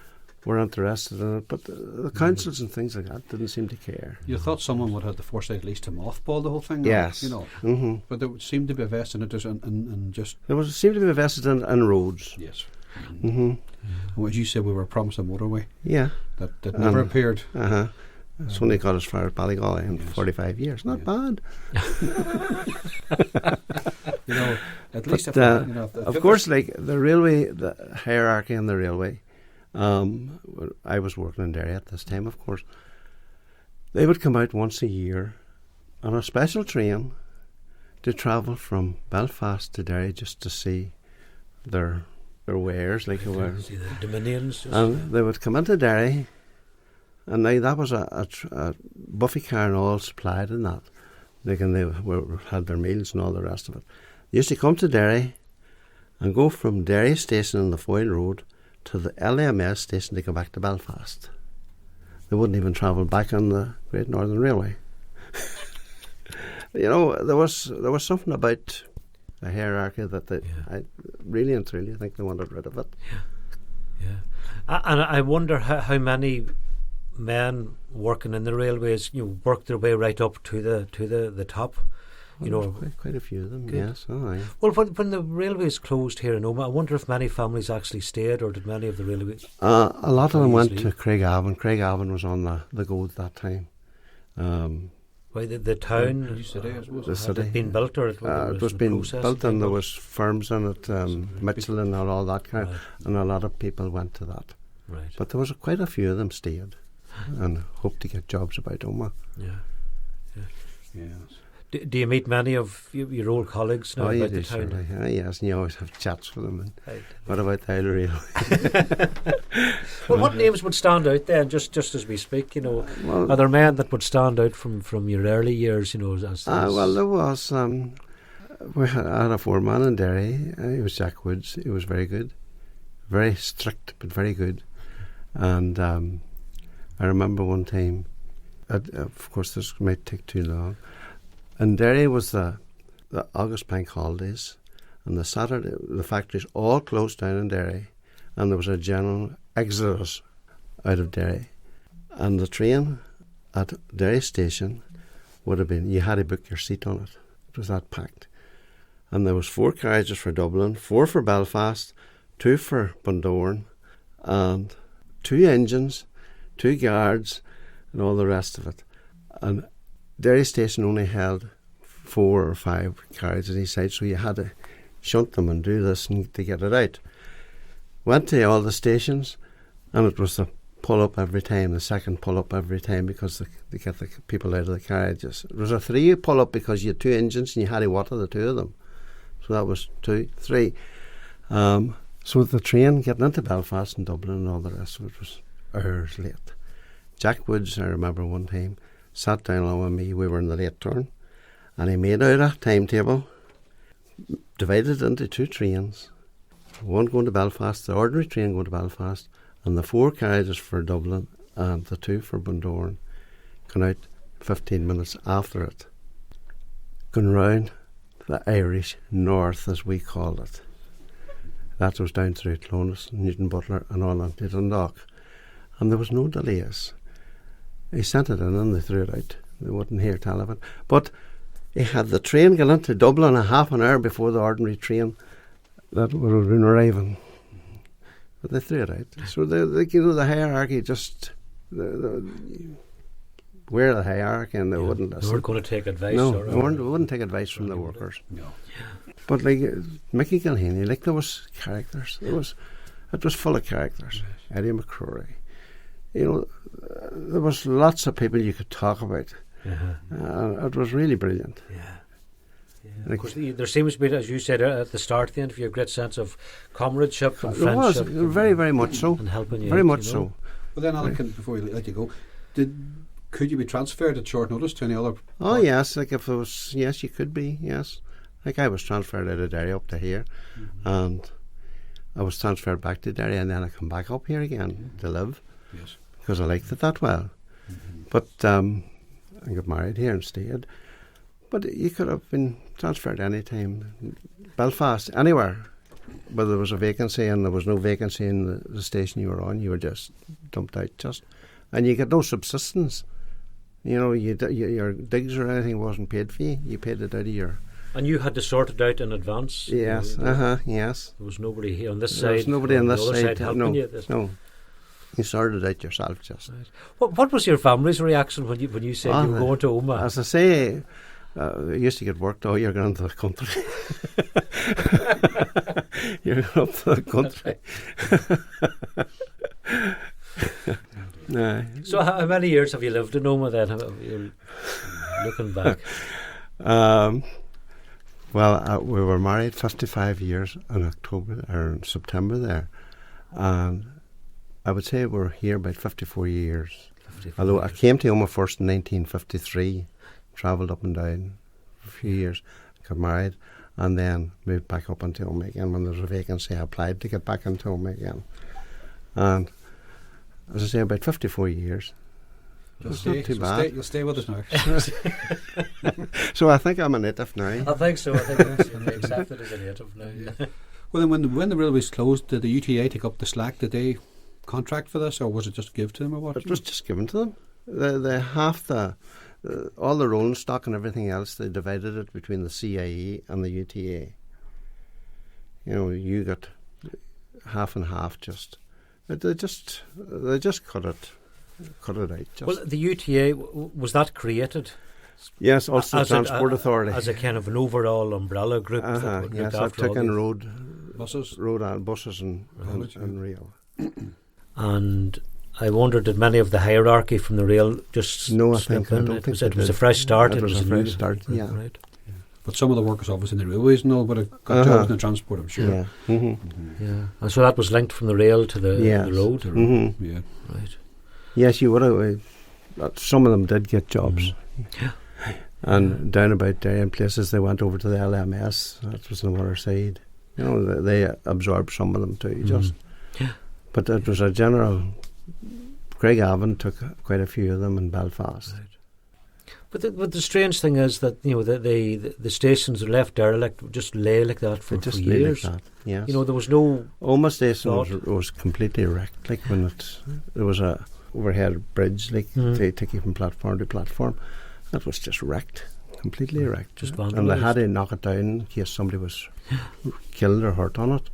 were interested in it, but the councils and things like that didn't seem to care. You thought someone would have the foresight at least to mothball the whole thing? Yes. You know. Mm-hmm. But there seemed to be a vested interest in just... There seemed to be invested in roads. Yes. Mm-hmm. And as you said, we were promised a motorway. Yeah. That never appeared. Uh-huh. It's only got as far as Ballygolly in Yes. 45 years. Not bad. You know, at least But, if of course, like the railway, the hierarchy in the railway, I was working in Derry at this time, of course. They would come out once a year on a special train to travel from Belfast to Derry just to see their wares, like they were. See the Dominions. And they would come into Derry, and now that was a buffet car and all supplied and that. They had their meals and all the rest of it. They used to come to Derry and go from Derry station on the Foyle Road to the LAMS station to go back to Belfast. They wouldn't even travel back on the Great Northern Railway. You know, there was something about the hierarchy that I really and truly think they wanted rid of it. Yeah. And I wonder how many men working in the railways, work their way right up to the top. Quite a few of them. Good. Yes. Oh, yeah. Well, when the railways closed here in Omagh, I wonder if many families actually stayed, or did many of the railways? A lot of them went leave? to Craigavon. Craigavon was on the go at that time. Why the town? You said it was. The city. Had it been built, or It was being built, and there was firms in it, Michelin and all that kind, and a lot of people went to that. Right. But there was quite a few of them stayed, and hoped to get jobs about Omagh. Yeah. Yes. Do you meet many of your old colleagues now you about do, the town? certainly. Yes, and you always have chats with them. And Right. what about the Isle of Rail? Well, what names would stand out then, just as we speak? Well, Are there men that would stand out from your early years? As well, there was. I had a foreman in Derry. He was Jack Woods. He was very good, very strict, but very good. And I remember one time. Of course, this might take too long. And Derry was the August bank holidays, and the Saturday the factories all closed down in Derry, and there was a general exodus out of Derry. And the train at Derry station would have been, you had to book your seat on it. It was that packed. And there was 4 carriages for Dublin, 4 for Belfast, 2 for Bundoran, and 2 engines, 2 guards, and all the rest of it. And Derry station only held 4 or 5 carriages on each side, so you had to shunt them and do this and to get it out. Went to all the stations, and it was the pull up every time, the second pull up every time, because they get the people out of the carriages. It was a 3 pull up because you had 2 engines and you had to water the 2 of them. So that was 2, 3. So the train getting into Belfast and Dublin and all the rest of it was hours late. Jack Woods, I remember one time, sat down along with me. We were in the late turn, and he made out a timetable, divided into 2 trains, one going to Belfast, the ordinary train going to Belfast, and the 4 carriages for Dublin and the 2 for Bundoran, going out 15 minutes after it, going round the Irish North, as we called it. That was down through Clones, Newton Butler and all on to Dundalk. And there was no delays. He sent it in and they threw it out. They wouldn't hear tell of it. But he had the train get into Dublin a half an hour before the ordinary train that would have been arriving. But they threw it out. So the hierarchy just... we're the hierarchy and they wouldn't listen. They weren't going to take advice? No, they wouldn't take advice from the workers. No. But like Mickey Gilhenny, like there was characters. It was full of characters. Eddie McCrory. You know, there was lots of people you could talk about. It was really brilliant. Of course, there seems to be, as you said at the start of the interview, a great sense of comradeship and There was, friendship. very, very much so. And helping you. Very out, much you know. so. But then, Alec, before we let you go, could you be transferred at short notice to any other? Oh yes, like if it was, yes, you could be, yes. Like I was transferred out of Derry up to here, and I was transferred back to Derry, and then I come back up here again to live. Yes. Because I liked it that well. But I got married here and stayed. But you could have been transferred any time. Belfast, anywhere. But there was a vacancy and there was no vacancy in the station you were on, you were just dumped out just. And you get no subsistence. You know, your digs or anything wasn't paid for you. You paid it out of your... And you had to sort it out in advance? Yes, yes. There was nobody here on this side? There was nobody on this side. Helping you? No. You sorted it out yourself just. Right. What was your family's reaction when you said you were going to Omagh? As I say, I used to get worked. Oh, you're going to the country. You're going up to the country. So how many years have you lived in Omagh then? You're looking back. Well, we were married 55 years in October or in September there, and I would say we're here about 54 years. 54 Although years. I came to Omagh first in 1953, travelled up and down for a few years, got married, and then moved back up into Omagh again. When there was a vacancy, I applied to get back into Omagh again. And as I say, about 54 years. You'll stay with us now. So I think I'm a native now. I think so. I think you'll be accepted as a native now. Yeah. Well, then when the railways closed, did the UTA take up the slack? Did they contract for this, or was it just give to them, or what? It was just given to them. They half all the rolling stock and everything else. They divided it between the CIE and the UTA. You know, you got half and half. Just they just cut it out. Just. Well, the UTA, was that created? Yes, Ulster Transport Authority. As a kind of an overall umbrella group. Yes, I took in road buses and rail. And I wonder, did many of the hierarchy from the rail just No, I slip think in? I don't think it was a fresh start. It was a fresh start, yeah. Right. But some of the workers obviously in the railways and all would have got jobs in the transport, I'm sure. Yeah. Yeah. And so that was linked from the rail to the road? Yeah. Right. Yes, you would have. Some of them did get jobs. Yeah. And down about there in places they went over to the LMS. That was on the other side. You know, they absorbed some of them too. Just. Yeah. But it was a general. Craig Avon took quite a few of them in Belfast. Right. But the strange thing is that, you know, the stations are left derelict, just lay like that for years. Like that, yes. You know, there was no... Omagh station was completely wrecked. Like when there was a overhead bridge, like to take you from platform to platform. That was just wrecked, completely wrecked. Just vandalised. And they had to knock it down in case somebody was killed or hurt on it.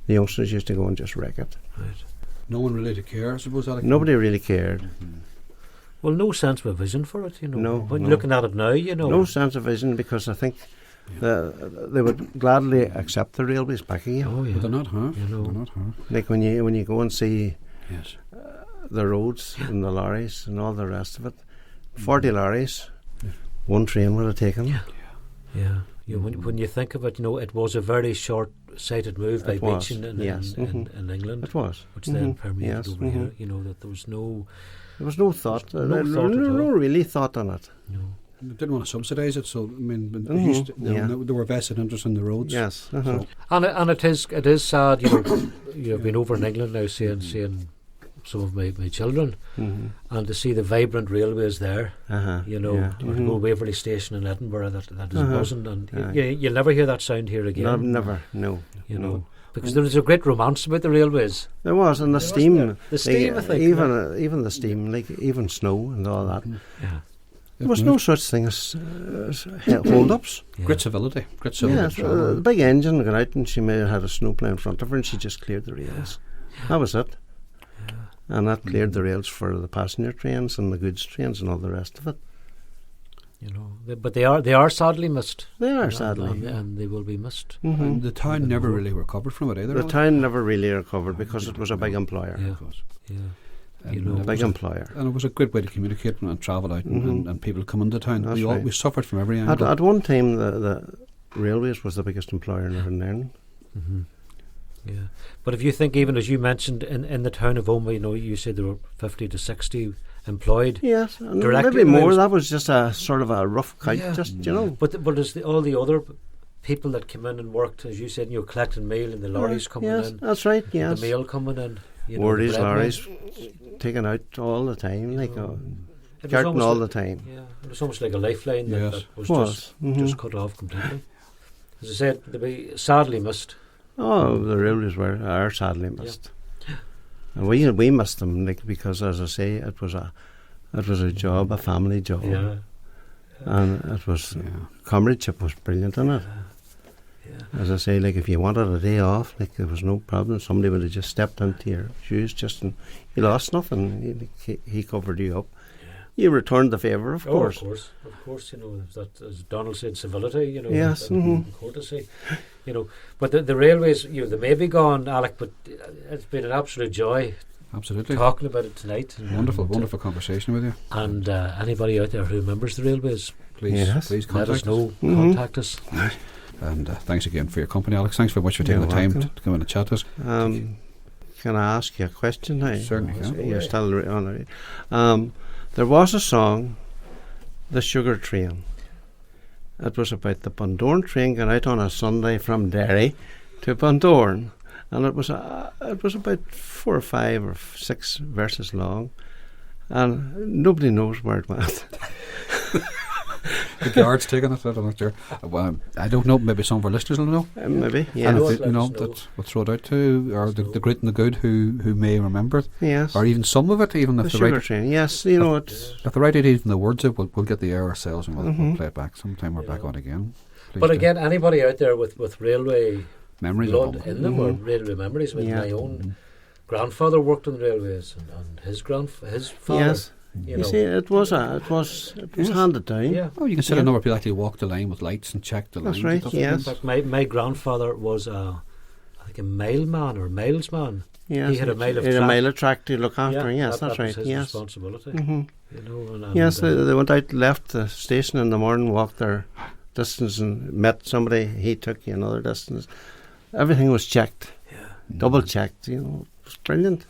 The youngsters used to go and just wreck it. Right. No one really did care, I suppose. Nobody really cared. Well, no sense of a vision for it, you know. No. When you're looking at it now, you know. No sense of vision, because I think they would gladly accept the railways back again. Oh, yeah. But they're not, huh? You know. They're not, huh? Like when you go and see Yes. the roads and the lorries and all the rest of it, 40 lorries, one train would have taken. Yeah. When you think of it, it was a very short-sighted move by It was, Beeching in yes. England, It was. which then permeated Yes, over here. That there was no. There was no thought. No thought at all. no really thought on it. They didn't want to subsidise it, so I mean, but Yeah. there were vested interests in the roads. Yes. So, And it is sad. You've been over in England now, seeing some of my children, and to see the vibrant railways there. Yeah. Go Waverley Station in Edinburgh that is buzzing, and you'll never hear that sound here again. Never. No. Because there is a great romance about the railways. There was, and the steam. The steam, I think. Even the steam, like even snow and all that. Yeah. There was no such thing as hold-ups. Great civility. Yes, travel. the big engine got out and she may have had a snowplow in front of her and she just cleared the rails. That was it. And that cleared the rails for the passenger trains and the goods trains and all the rest of it. But they are sadly missed. They are, sadly. And they will be missed. And the town never really recovered from it either. The town never really recovered because it was a big employer. Yeah. And A big employer. And it was a great way to communicate and travel out and people come into town. That's right. We suffered from every angle. At one time, the railways was the biggest employer in Northern Ireland. Yeah, but if you think, even as you mentioned, in the town of Omagh, you said there were 50 to 60 employed. Yes, and directly maybe more. those- That was just a sort of a rough count, But as all the other people that came in and worked, as you said, collecting mail and the lorries coming yes, in, that's right, yes. the mail coming in, Or the these bread mail. lorries taken out all the time, It was carting almost all like- the time. Yeah, it was almost like a lifeline that, Yes. that was Was. just cut off completely. As I said, to be sadly missed. Oh, the railways are sadly missed. And we missed them, because, as I say, it was a job, a family job, Yeah. and it was comradeship was brilliant in it. Yeah. As I say, if you wanted a day off, there was no problem. Somebody would have just stepped into your shoes, and you lost nothing. He covered you up. You returned the favour, of course. Of course. That, as Donald said, civility. Yes, and courtesy. But the railways, they may be gone, Alec, but it's been an absolute joy Absolutely. talking about it tonight. Wonderful conversation with you. And anybody out there who remembers the railways, Please Yes. contact let us know. Mhm. Contact us. And thanks again for your company, Alex. Thanks very much for taking You're the time welcome. to come in and chat to us. Can I ask you a question now? Certainly can. You're still on it. There was a song, The Sugar Train. It was about the Bundoran train going out on a Sunday from Derry to Bundoran, and it was about 4 or 5 or 6 verses long, and nobody knows where it went. The guards taking it. I don't know. Sure. Well, I don't know. Maybe some of our listeners will know. Maybe, yeah. And Let if us know. that we'll throw it out to, or the great and the good who may remember it, Yes. or even some of it, even The if the Sugar right Train. Yes, it's if the right idea, even the words of, we'll get the air ourselves and we'll play it back. Sometime we're back on again. Please But do. again, anybody out there with railway memories blood of in them, or railway memories. Yeah. My own grandfather worked on the railways, and his father. yes. You see, it was handed down. Yeah. Oh, you can sit a number of people actually walk the line with lights and check the That's lines. and right, stuff. In yes. fact, my grandfather was I think a mailman or mailsman. Yes, He had a mile of he had track. a mile of track to look after. Yes, that that's was right. his Yes. responsibility. Mhm. And Yes, they went out, left the station in the morning, walked their distance, and met somebody. He took you another distance. Everything was checked, double checked. It was brilliant.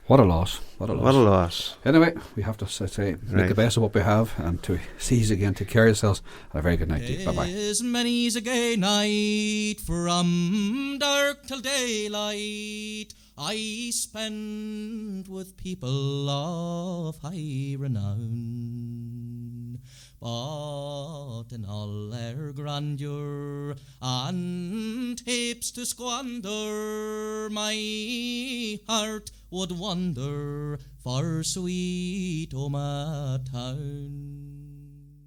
What a loss. What a loss. What a loss. Anyway, we have to say make Right. the best of what we have, and to see you again, take care of yourselves. Have a very good night to you. Bye bye. Is many's a gay night from dark till daylight I spend with people of high renown. But in all their grandeur and heaps to squander, my heart would wander for sweet Omagh town.